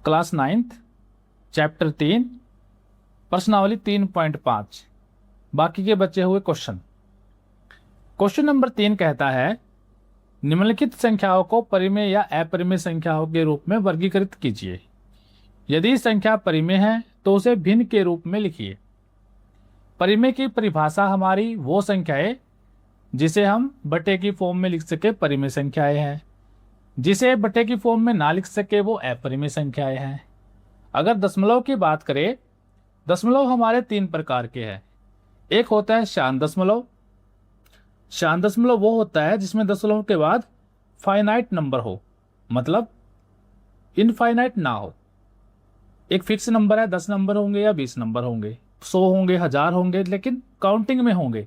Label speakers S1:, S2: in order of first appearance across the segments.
S1: Class 9th chapter 3 प्रश्नावली 3.5 बाकी के बचे हुए क्वेश्चन। क्वेश्चन नंबर 3 कहता है निम्नलिखित संख्याओं को परिमेय या अपरिमेय संख्याओं के रूप में वर्गीकृत कीजिए। यदि संख्या परिमेय है तो उसे भिन्न के रूप में लिखिए। परिमेय की परिभाषा हमारी वो संख्याएं जिसे हम बटे की फॉर्म में लिख सके परिमेय संख्याएं हैं, जिसे बटे की फॉर्म में ना लिख सके वो अपरिमेय संख्याएं हैं। अगर दशमलव की बात करें, दशमलव हमारे 3 प्रकार के हैं। एक होता है शांत दशमलव। शांत दशमलव वो होता है जिसमें दशमलव के बाद फाइनाइट नंबर हो, मतलब इनफाइनाइट ना हो। एक फिक्स नंबर है, 10 नंबर होंगे या 20 नंबर होंगे, 100 होंगे, 1000 होंगे, लेकिन काउंटिंग में होंगे,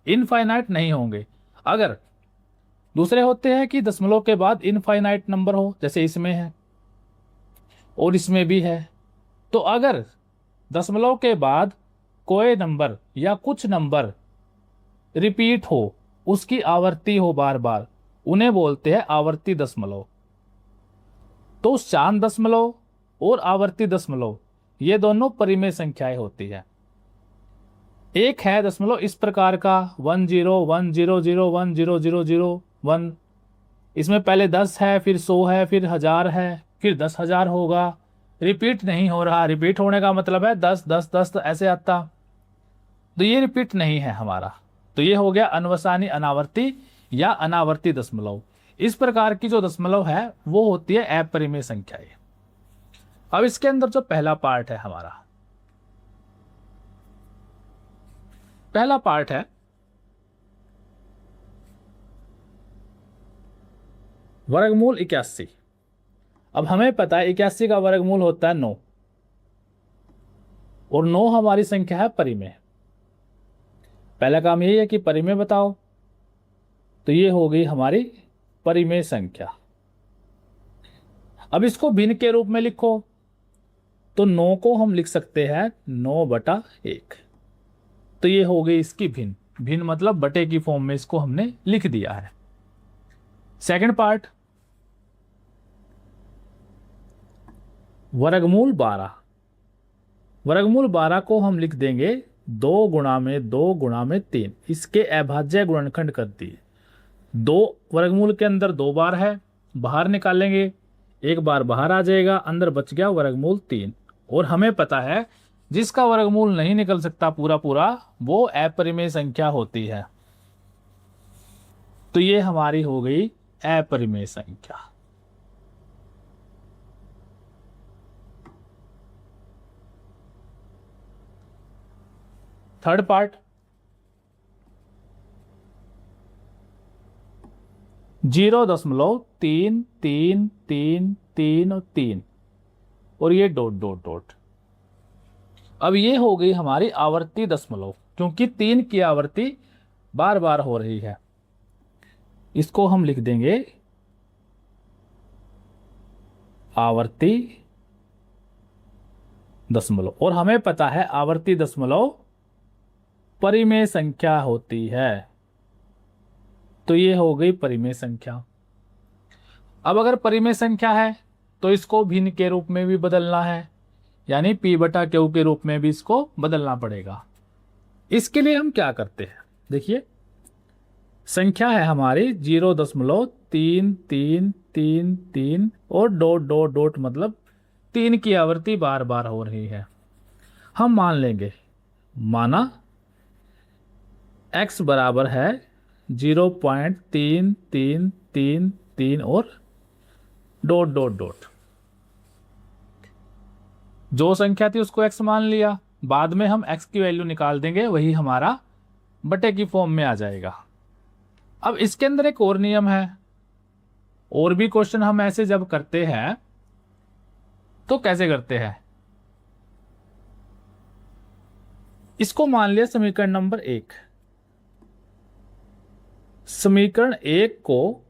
S1: इनफाइनाइट नहीं होंगे। अगर दूसरे होते हैं कि दशमलव के बाद इनफाइनाइट नंबर हो, जैसे इसमें है और इसमें भी है। तो अगर दशमलव के बाद कोई नंबर या कुछ नंबर रिपीट हो, उसकी आवर्ती हो बार बार, उन्हें बोलते हैं आवर्ती दशमलव। तो शांत दशमलव और आवर्ती दशमलव ये दोनों परिमेय संख्याएं होती है। एक है दशमलव इस प्रकार का 1010010001, इसमें पहले 10 है, फिर 100 है, फिर 1000 है, फिर 10,000 होगा, रिपीट नहीं हो रहा। रिपीट होने का मतलब है 10 10 10 ऐसे आता, तो ये रिपीट नहीं है हमारा। तो ये हो गया अनवसानी अनावर्ती या अनावर्ती दशमलव। इस प्रकार की जो दशमलव है वो होती है अपरिमेय संख्याएं। अब इसके अंदर जो पहला पार्ट है हमारा, पहला पार्ट है वर्गमूल 81। अब हमें पता है 81 का वर्गमूल होता है 9 और 9 हमारी संख्या है परिमेय। पहला काम यही है कि परिमेय बताओ, तो ये हो गई हमारी परिमेय संख्या। अब इसको भिन्न के रूप में लिखो, तो 9 को हम लिख सकते हैं 9/1। तो ये हो गई इसकी भिन्न। भिन्न मतलब बटे की फॉर्म में इसको हमने लिख दिया है। सेकंड पार्ट वर्गमूल 12। वर्गमूल 12 को हम लिख देंगे 2 गुणा में 2 गुणा में 3। इसके अभाज्य गुणनखंड कर दिए। 2 वर्गमूल के अंदर 2 बार है, बाहर निकालेंगे, एक बार बाहर आ जाएगा, अंदर बच गया वर्गमूल 3। और हमें पता है जिसका वर्गमूल नहीं निकल सकता पूरा पूरा वो अपरिमेय संख्या होती है। तो ये हमारी हो गई अपरिमेय संख्या। थर्ड पार्ट 0.33333 और ये डॉट डॉट डॉट। अब ये हो गई हमारी आवर्ती दशमलव, क्योंकि 3 की आवर्ती बार बार हो रही है। इसको हम लिख देंगे आवर्ती दशमलव। और हमें पता है आवर्ती दशमलव परिमेय संख्या होती है। तो ये हो गई परिमेय संख्या। अब अगर परिमेय संख्या है तो इसको भिन्न के रूप में भी बदलना है, यानी P/Q के रूप में भी इसको बदलना पड़ेगा। इसके लिए हम क्या करते हैं, देखिए संख्या है हमारी 0.3333 और डॉट डॉट डॉट, मतलब 3 की आवर्ती बार बार हो रही है। हम मान लेंगे, माना x बराबर है 0.3333 और डॉट डॉट डॉट। जो संख्या थी उसको x मान लिया, बाद में हम x की वैल्यू निकाल देंगे, वही हमारा बटे की फॉर्म में आ जाएगा। अब इसके अंदर एक और नियम है, और भी क्वेश्चन हम ऐसे जब करते हैं तो कैसे करते हैं, इसको मान लिया समीकरण नंबर 1। समीकरण 1 को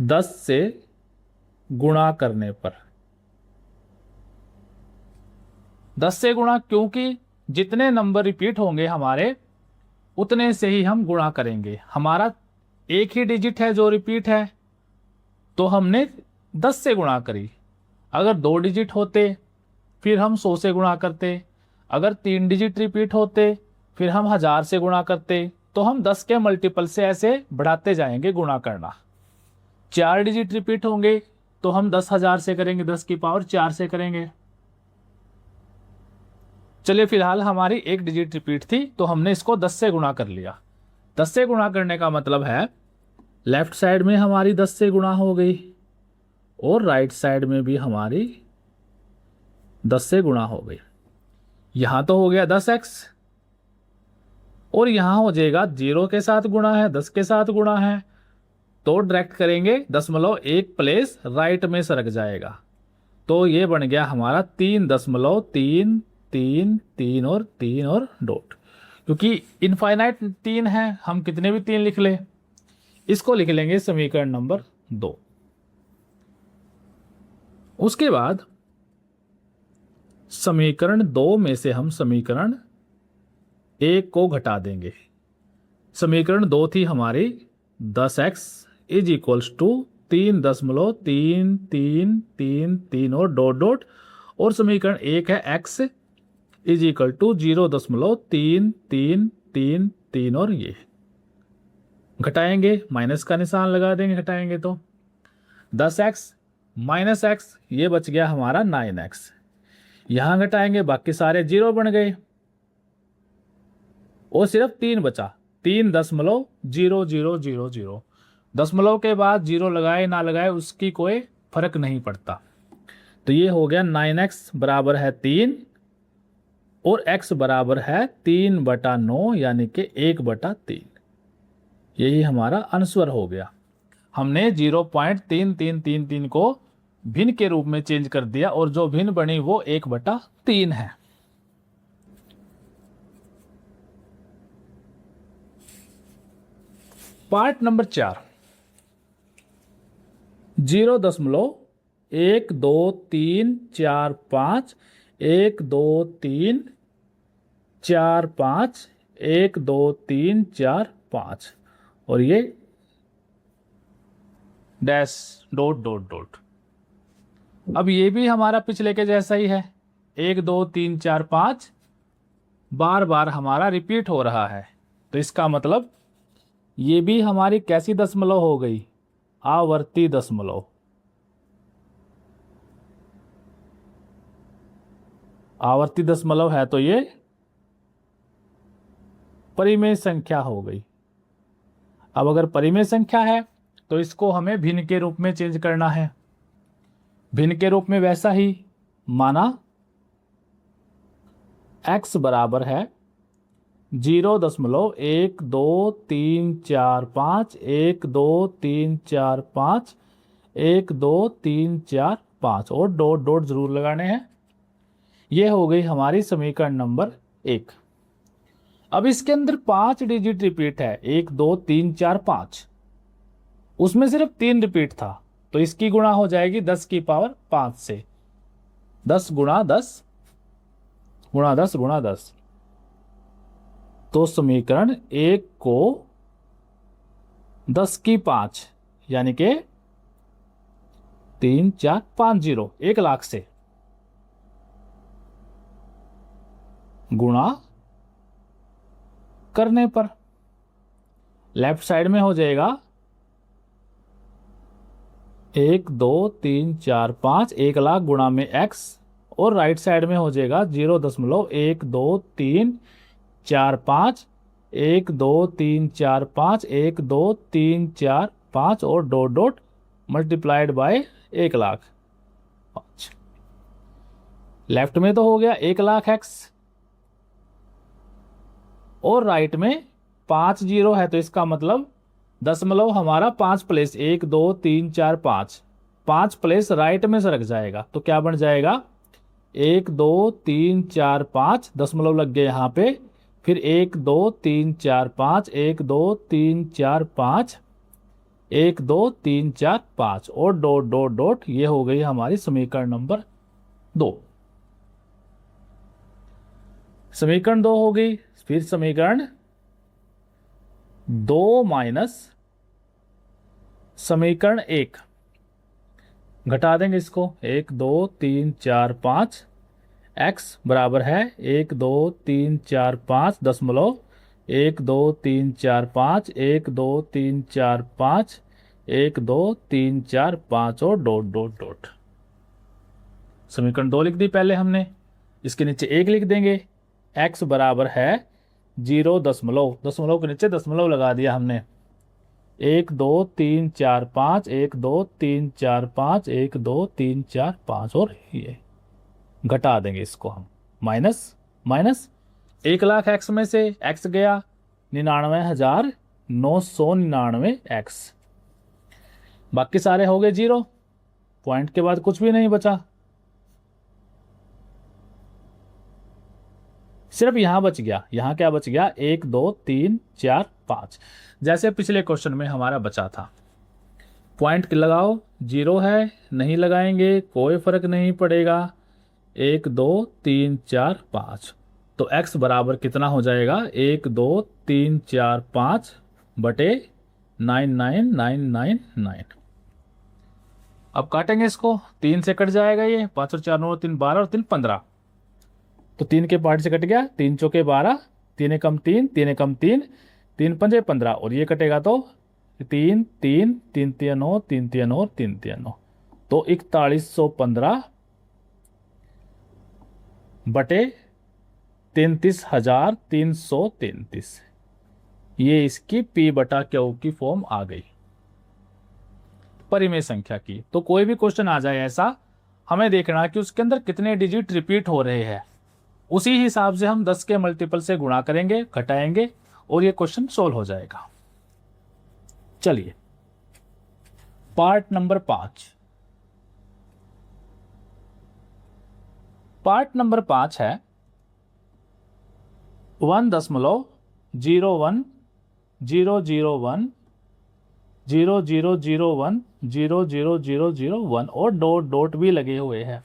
S1: 10 से गुणा करने पर, 10 से गुणा, क्योंकि जितने नंबर रिपीट होंगे हमारे उतने से ही हम गुणा करेंगे। हमारा एक ही डिजिट है जो रिपीट है, तो हमने 10 से गुणा करी। अगर 2 डिजिट होते फिर हम 100 से गुणा करते, अगर 3 डिजिट रिपीट होते फिर हम 1000 से गुणा करते। तो हम 10 के मल्टीपल से ऐसे बढ़ाते जाएंगे गुणा करना। 4 डिजिट रिपीट होंगे तो हम 10,000 से करेंगे, 10 की पावर 4 से करेंगे। चलिए फिलहाल हमारी 1 डिजिट रिपीट थी तो हमने इसको 10 से गुणा कर लिया। 10 से गुणा करने का मतलब है लेफ्ट साइड में हमारी 10 से गुणा हो गई और राइट साइड में भी हमारी 10 से गुणा हो गई। यहां तो हो गया 10x और यहां हो जाएगा 0 के साथ गुणा है, 10 के साथ गुणा है, तो डायरेक्ट करेंगे 1 प्लेस राइट में सरक जाएगा। तो ये बन गया हमारा 3.333 और 3 और डॉट। क्योंकि इनफाइनाइट 3 है, हम कितने भी 3 लिख ले। इसको लिख लेंगे समीकरण नंबर 2। उसके बाद समीकरण 2 में से हम समीकरण 1 को घटा देंगे। समीकरण 2 थी हमारी 10x इज इक्वल्स टू 3.333 और डॉट डॉट, और समीकरण 1 है x इज इक्वल टू 0.333 और ये घटाएंगे, माइनस का निशान लगा देंगे घटाएंगे तो 10x माइनस एक्स, ये बच गया हमारा 9x। यहां घटाएंगे बाकी सारे 0 बन गए और सिर्फ 3 बचा, 3.0000। दशमलव के बाद 0 लगाए ना लगाए उसकी कोई फर्क नहीं पड़ता। तो ये हो गया 9x बराबर है 3 और x बराबर है 3/9 यानी कि 1/3। यही हमारा आंसर हो गया। हमने 0.3333 को भिन्न के रूप में चेंज कर दिया और जो भिन्न बनी वो 1/3 है। पार्ट नंबर 4, 0.12345 12345 12345 और ये डैश डॉट डॉट डॉट। अब ये भी हमारा पिछले के जैसा ही है, 1 2 3 4 5 बार बार हमारा रिपीट हो रहा है। तो इसका मतलब ये भी हमारी कैसी दशमलव हो गई, आवर्ती दशमलव। आवर्ती दशमलव है तो ये परिमेय संख्या हो गई। अब अगर परिमेय संख्या है तो इसको हमें भिन्न के रूप में चेंज करना है। भिन्न के रूप में वैसा ही माना x बराबर है 0.12345 12345 12345 और डॉट डॉट जरूर लगाने हैं। ये हो गई हमारी समीकरण नंबर 1। अब इसके अंदर 5 डिजिट रिपीट है, 1 2 3 4 5, उसमें सिर्फ 3 रिपीट था तो इसकी गुणा हो जाएगी 10 की पावर 5 से। 10 गुणा 10 गुणा 10 गुणा 10। तो समीकरण 1 को 10 की 5 यानी कि 3450 1 लाख से गुणा करने पर लेफ्ट साइड में हो जाएगा 1 2 3 4 5 1 लाख गुणा में x और राइट साइड में हो जाएगा 0.12345 1 2 3 4 5 1 2 3 4 5 और dot dot multiplied by 1 lakh 5। Left में तो हो गया 1 लाख x और राइट में 5 0 है तो इसका मतलब दशमलव हमारा 5 प्लेस 1 2 3 4 5 प्लेस राइट में सरक जाएगा। तो क्या बन जाएगा 1 2 3 4 5 दशमलव लग गए यहाँ पे, फिर 1 2 3 4 5 1 2 3 4 5 1 2 3 4 5 और डॉट डॉट डॉट। ये हो गई हमारी समीकरण नंबर 2। समीकरण 2 हो गई। फिर समीकरण 2 माइनस समीकरण 1 घटा देंगे इसको, 1 2 3 4 5, एक्स बराबर है 1 2 3 4 5 दशमलव 1 2 3 4 5, 1 2 3 4 5, 1 2 3 4 5 और डॉट डॉट डॉट। समीकरण 2 लिख दी पहले हमने, इसके नीचे 1 लिख देंगे। एक्स बराबर है 0 दशमलव, दशमलव के नीचे दशमलव लगा दिया हमने, 1 2 3 4 5, 1 2 3 4 5, 1 2 3 4 5 और ये घटा देंगे इसको हम, माइनस माइनस 1,00,000 एक्स में से एक्स गया 99,999 एक्स, बाकी सारे हो गए 0, पॉइंट के बाद कुछ भी नहीं बचा, सिर्फ यहां बच गया। यहां क्या बच गया, 1 2 3 4 5, जैसे पिछले क्वेश्चन में हमारा बचा था। पॉइंट लगाओ, 0 है, नहीं लगाएंगे कोई फर्क नहीं पड़ेगा, 1 2 3 4 5, तो x बराबर कितना हो जाएगा, 1 2 3 4 5 बटे 99999। अब काटेंगे इसको, 3 से कट जाएगा ये, 5 और 4 9 3 12 और 3 15, तो 3 के पार्ट से कट गया, 3 चौके 12, 3 एकम 3, 3 एकम 3, 3 पंजे 15 और ये कटेगा तो 3 3 3 3 9 3 3 9 3 3 9, तो 4115 बटे 33,333, ये इसकी P बटा Q की फॉर्म आ गई परिमेय संख्या की। तो कोई भी क्वेश्चन आ जाए ऐसा, हमें देखना कि उसके अंदर कितने डिजिट रिपीट हो रहे हैं, उसी हिसाब से हम 10 के मल्टीपल से गुणा करेंगे, घटाएंगे और ये क्वेश्चन सोल्व हो जाएगा। चलिए पार्ट नंबर 5। पार्ट नंबर 5 है 1.0010001000001 और डॉट डॉट भी लगे हुए हैं।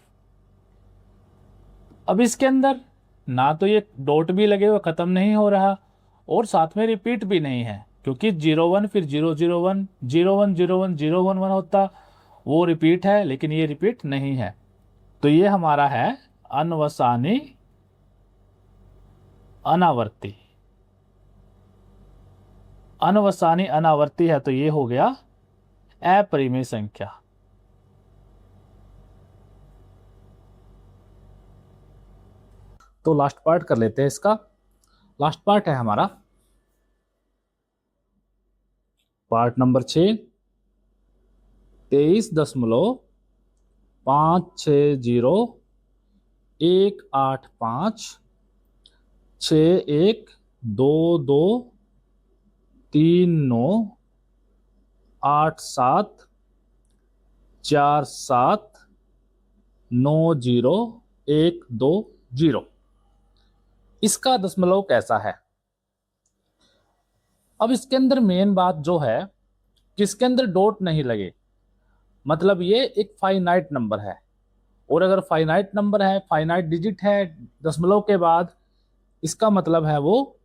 S1: अब इसके अंदर ना तो ये डॉट भी लगे हुए खत्म नहीं हो रहा और साथ में रिपीट भी नहीं है, क्योंकि 01 फिर 001 01 01 011 होता, वो रिपीट है, लेकिन ये रिपीट नहीं है, तो ये हमारा है अनवसानी अनावर्ती। अनवसानी अनावर्ती है तो ये हो गया अपरिमेय संख्या। तो लास्ट पार्ट कर लेते हैं इसका। लास्ट पार्ट है हमारा पार्ट नंबर 6, 23 10 1 8 5 6 1 2 2 3 9 8 7 4 7 9 0 1 2 0। इसका दशमलव कैसा है। अब इसके अंदर मेन बात जो है कि इसके अंदर डॉट नहीं लगे, मतलब ये एक फाइनाइट नंबर है, और अगर फाइनाइट नंबर है, फाइनाइट डिजिट है दशमलव के बाद, इसका मतलब है वो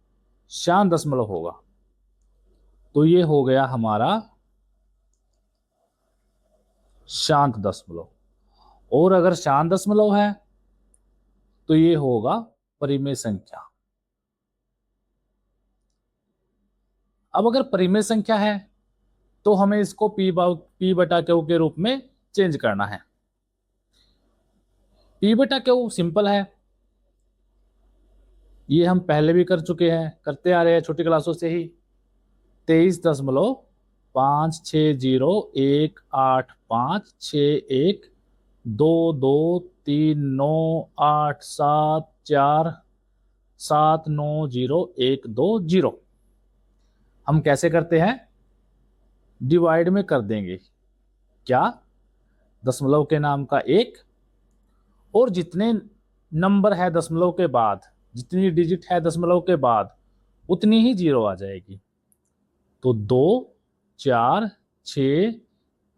S1: शांत दशमलव होगा। तो ये हो गया हमारा शांत दशमलव, और अगर शांत दशमलव है तो ये होगा परिमेय संख्या। अब अगर परिमेय संख्या है तो हमें इसको P बटा Q के रूप में चेंज करना है। P बटा Q सिंपल है, ये हम पहले भी कर चुके हैं, करते आ रहे हैं छोटी क्लासों से ही। 23.1 8 5 6 1 2 2 3 9 8 7 4 7 9 0 1 2 0। हम कैसे करते हैं, डिवाइड में कर देंगे, क्या, दशमलव के नाम का 1, और जितने नंबर है दशमलव के बाद, जितनी डिजिट है दशमलव के बाद, उतनी ही 0 आ जाएगी। तो 2 4 6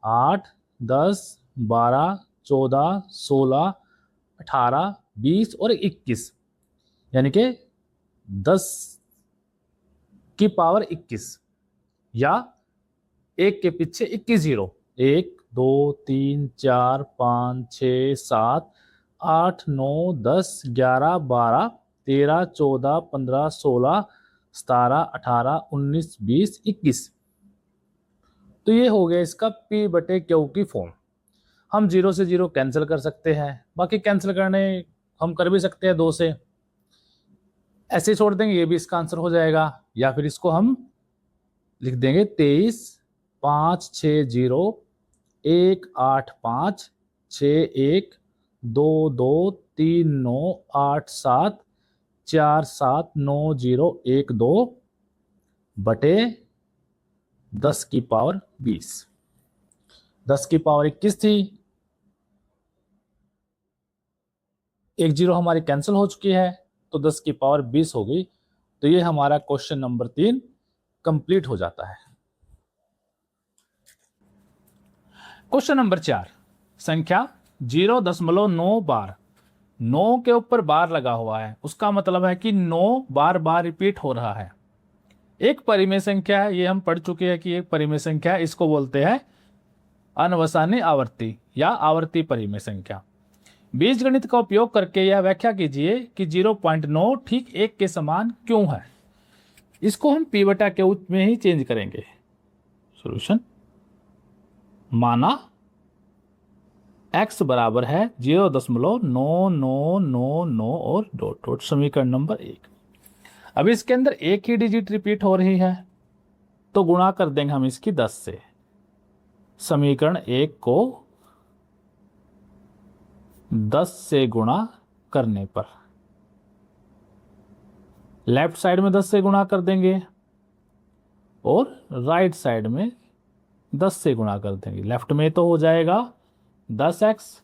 S1: 8 10 12 14 16 18 20 और 21, यानी कि 10 की पावर 21, या 1 के पीछे 21 0, 1 2 3 4 5 6 7 8 9 10 11 12 13 14 15 16 17 18 19 20 21। तो ये हो गया इसका P बटे Q की फॉर्म। हम 0 से 0 कैंसिल कर सकते हैं, बाकी कैंसिल करने हम कर भी सकते हैं 2 से, ऐसे ही छोड़ देंगे, ये भी इसका आंसर हो जाएगा। या फिर इसको हम लिख देंगे 23 5 6 0 1 8 5 6 1 2 2 3 9 8 7 4 7 9 0 1 2 बटे 10 की पावर 20। 10 की पावर 21 थी, एक जीरो हमारी कैंसिल हो चुकी है, तो 10 की पावर 20 हो गई। तो ये हमारा क्वेश्चन नंबर 3 कंप्लीट हो जाता है। क्वेश्चन नंबर 4, संख्या 0.9 बार, 9 के ऊपर बार लगा हुआ है, उसका मतलब है कि 9 बार बार रिपीट हो रहा है। एक परिमेय संख्या है, ये हम पढ़ चुके हैं कि एक परिमेय संख्या है, इसको बोलते हैं अनवसानी आवर्ती या आवर्ती परिमेय संख्या। बीजगणित का उपयोग करके यह व्याख्या कीजिए कि 0.9 ठीक 1 के समान क्यों है। इसको हम P बटा Q में ही चेंज करेंगे। सॉल्यूशन, माना x बराबर है 0.9999 और डॉट डॉट, समीकरण नंबर 1। अब इसके अंदर एक ही डिजिट रिपीट हो रही है, तो गुणा कर देंगे हम इसकी 10 से। समीकरण 1 को 10 से गुणा करने पर लेफ्ट साइड में 10 से गुणा कर देंगे और राइट साइड में 10 से गुणा कर देंगे। लेफ्ट में तो हो जाएगा 10x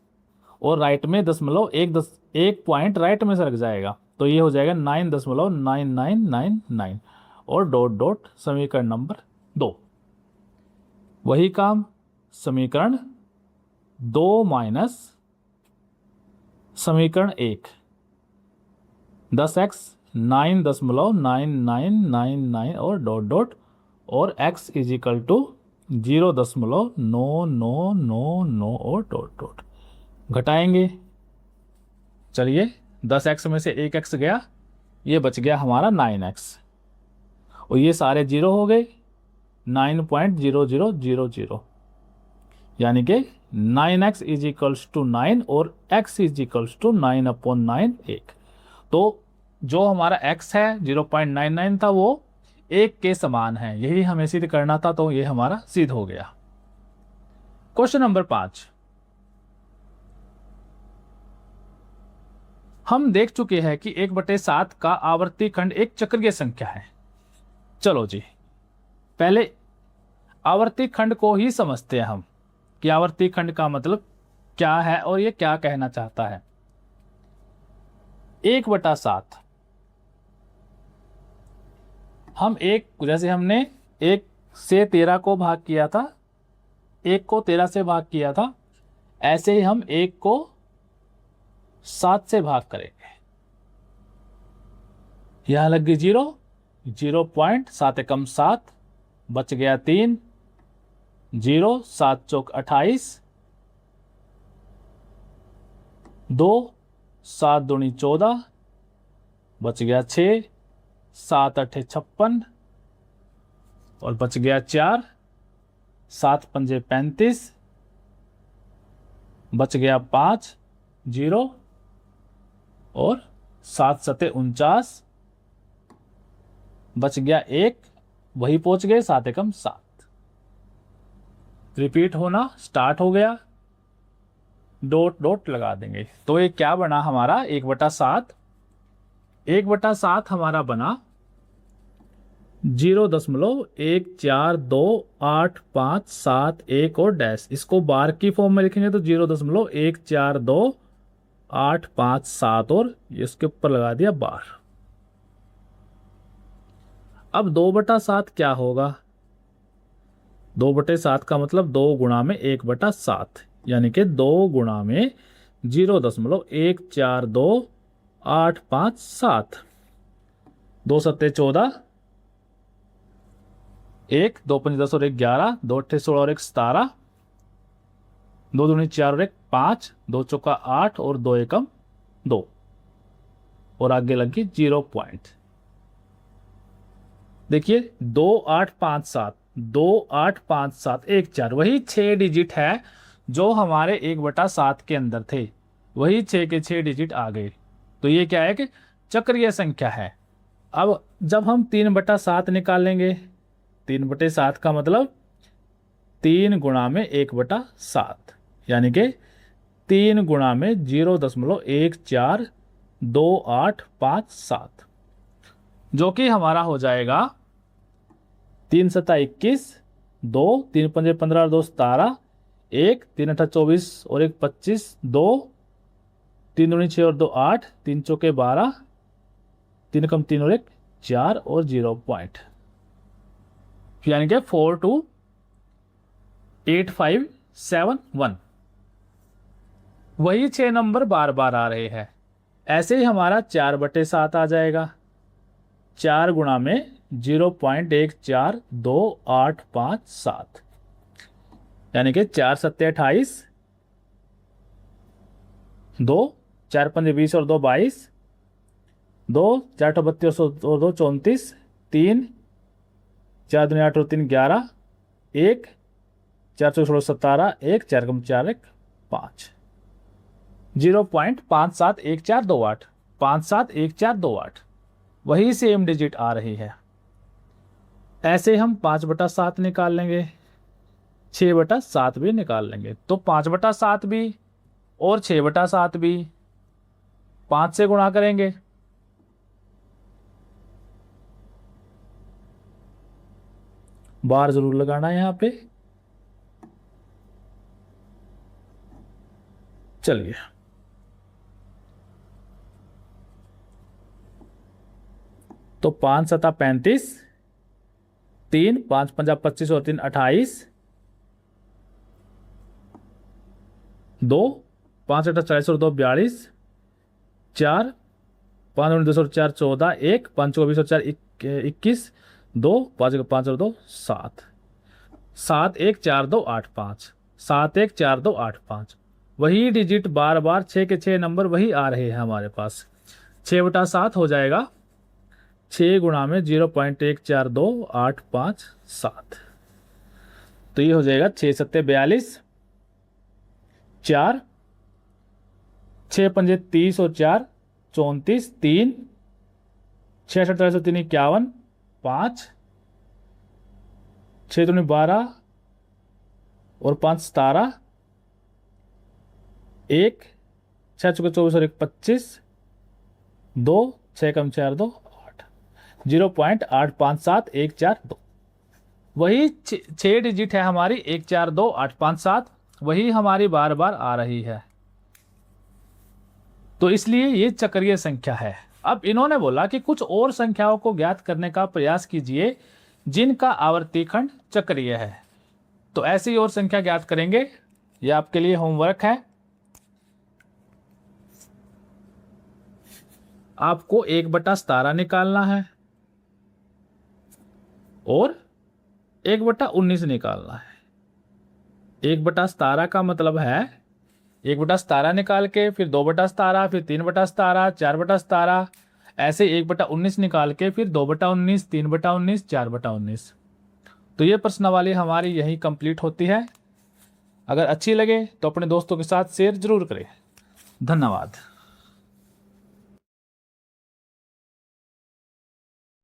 S1: और राइट में 1 पॉइंट राइट में सरक जाएगा, तो ये हो जाएगा 9.9999 और डॉट डॉट, समीकरण नंबर 2। वही काम समीकरण 2 माइनस समीकरण 1, 10x 9.9999 और डॉट डॉट, और x इज इक्वल टू 0.9999 और डॉट डॉट। घटाएंगे, चलिए 10x में से 1x गया, ये बच गया हमारा 9x, और ये सारे जीरो हो गए, 9.0000, यानी कि 9x इज इक्वल्स टू 9 और x इज इक्वल्स टू 9/9 1। तो जो हमारा x है 0.99 था, वो 1 के समान है, यही हमें सिद्ध करना था, तो ये हमारा सिद्ध हो गया। क्वेश्चन नंबर 5, हम देख चुके हैं कि 1/7 का आवर्ती खंड एक चक्रीय संख्या है। चलो जी, पहले आवर्ती खंड को ही समझते हैं हम कि आवर्ती खंड का मतलब क्या है और ये क्या कहना चाहता है। 1/7 हम जैसे हमने 1 से 13 को भाग किया था, 1 को 13 से भाग किया था, ऐसे ही हम 1 को 7 से भाग करेंगे। यहां लग गई 0, 0.7 एकम 7, बच गया 3, 0 7 चौक 28, 2 7 दूनी 14, बच गया 6, 7 8 56 और बच गया 4, 7 पंजे 35, बच गया 5 0 और 7 सते 49, बच गया 1, वही पहुंच गए 7 एकम 7। रिपीट होना स्टार्ट हो गया, डॉट डॉट लगा देंगे, तो ये क्या बना हमारा 1/7। 1/7 हमारा बना 0.142851 और डैश। इसको बार की फॉर्म में लिखेंगे तो 0.142857 और इसके ऊपर लगा दिया बार। अब 2/7 क्या होगा? 2/7 का मतलब 2 गुणा में 1/7, यानी कि 2 गुणा में 0.142857। 2 सत्ते 14, 1 2 5 10 और 1 11, 2 8 16 और 1 17, 2 दूनी 4 और 1 5, 2 चौका 8 और 2 एकम 2, और आगे लग गई 0 पॉइंट। देखिए 2 8 5 7, 2 8 5 7 1 4, वही 6 डिजिट है जो हमारे 1/7 के अंदर थे, वही 6 के 6 डिजिट आ गए। तो ये क्या है कि चक्रीय संख्या है। अब जब हम 3/7 निकालेंगे, 3/7 का मतलब 3 गुणा में 1/7, यानी कि 3 गुणा में 0.142857, जो कि हमारा हो जाएगा 3 सता 21, 2 3 पंजे 15 और 2 17, 1 3 अठा 24 और 1 25, 2 3 दूनी 6 और 2 8, 3 चौके 12, 3 कम 3 और 1 4 और 0 पॉइंट, यानी कि 428571। वही 6 नंबर बार बार आ रहे हैं। ऐसे ही हमारा 4/7 आ जाएगा, 4 गुणा में 0.142857, यानी कि 4 सत्ते 28, 2 4 पंजे 20 और 2 22, 2 4 32 और 2 34, 3 4 दूनी 8 और 3 11, 1 4 16 17, 1 4 कम 4 1 5, 0.571428, 571428, वही सेम डिजिट आ रही है। ऐसे हम 5/7 निकाल लेंगे, 6/7 भी निकाल लेंगे। तो 5/7 भी और 6/7 भी 5 से गुणा करेंगे, बार जरूर लगाना है यहां पे। चलिए तो 5 सता 35, 3 5 पंजा 25 और 3 28, 2 5 अठा 40 और 2 42, 4 5 2 और 4 14, 1 5 24 और 4 21, 2 5 5 और 2 7, 7 1 4 2 8 5, 7 1 4 2 8 5, वही डिजिट बार बार 6 के 6 नंबर वही आ रहे हैं हमारे पास। 6/7 हो जाएगा 6 गुणा में 0.142857, तो ये हो जाएगा 6 सत्ते 42, 4 6 पंजे 30 और 4 34, 3 6 28 और 3 51, 5 6 दूनी 12 और 5 17, 1 6 चौके 24 और 1 25, 2 6 कम 4 2 8, 0.857142, वही 6 डिजिट है हमारी 142857, वही हमारी बार बार आ रही है। तो इसलिए ये चक्रीय संख्या है। अब इन्होंने बोला कि कुछ और संख्याओं को ज्ञात करने का प्रयास कीजिए जिनका आवर्ती खंड चक्रीय है। तो ऐसी और संख्या ज्ञात करेंगे, ये आपके लिए होमवर्क है। आपको 1/17 निकालना है और 1/19 निकालना है। 1/17 का मतलब है 1/17 निकाल के फिर 2/17, फिर 3/17, 4/17, ऐसे 1/19 निकाल के फिर 2/19, 3/19, 4/19। तो ये प्रश्नावली हमारी यही कंप्लीट होती है। अगर अच्छी लगे तो अपने दोस्तों के साथ शेयर जरूर करें। धन्यवाद।